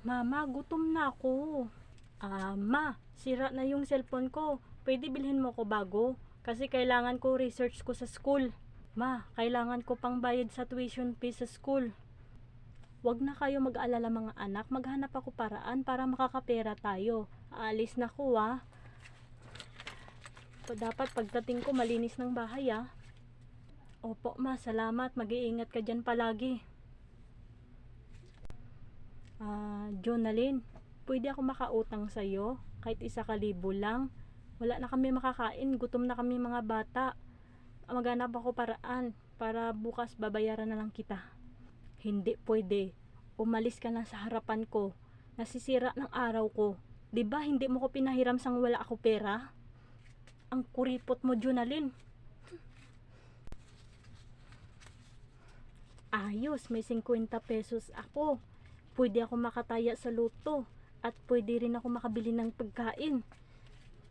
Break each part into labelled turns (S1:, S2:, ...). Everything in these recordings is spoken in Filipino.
S1: Mama, gutom na ako. Sira na yung cellphone ko. Pwede bilhin mo ko bago? Kasi kailangan ko research ko sa school. Ma, kailangan ko pang bayad sa tuition fee sa school. Wag na kayo mag-alala mga anak. Maghanap ako paraan para makakapera tayo. Aalis na ko Dapat pagdating ko malinis ng bahay Opo ma, salamat. Mag-iingat ka dyan palagi. Jonalyn, pwede ako makautang sa'yo? Kahit 1,000 lang. Wala na kami makakain. Gutom na kami mga bata. Maghanap ako paraan para bukas babayaran na lang kita. Hindi pwede. Umalis ka na sa harapan ko. Nasisira ng araw ko. 'Di ba hindi mo ko pinahiram sang wala ako pera? Ang kuripot mo, Jonalyn. Ayos, may 50 pesos ako. Pwede ako makataya sa luto at pwede rin ako makabili ng pagkain.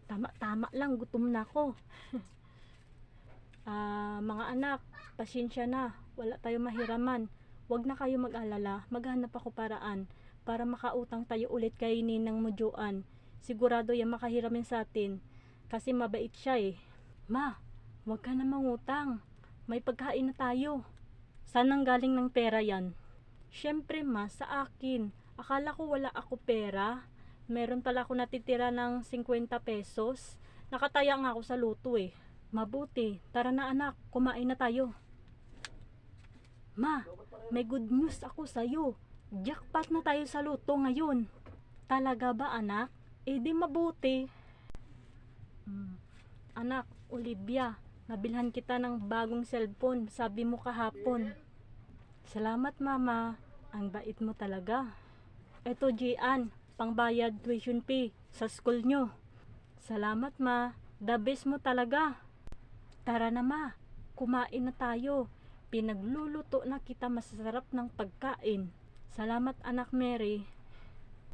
S1: Tama lang, gutom na ako. Mga anak, pasensya na. Wala tayo mahiraman. Huwag na kayo mag-alala. Maghanap ako paraan para makautang tayo ulit kay Ninang Mujuan. Sigurado yan makahiramin sa atin. Kasi mabait siya Ma, huwag ka na mangutang. May pagkain na tayo. Saan nang galing ng pera yan? Siyempre ma, sa akin. Akala ko wala ako pera. Meron pala ako natitira ng 50 pesos. Nakataya nga ako sa luto Mabuti. Tara na anak, kumain na tayo. Ma, may good news ako sa'yo. Jackpot na tayo sa luto ngayon. Talaga ba anak? Di mabuti. Anak, Olivia, nabilhan kita ng bagong cellphone. Sabi mo kahapon. Salamat mama. Ang bait mo talaga. Eto Gian, pangbayad tuition fee sa school nyo. Salamat ma. The best mo talaga. Tara na ma, kumain na tayo. Pinagluluto na kita masarap ng pagkain. Salamat anak Mary.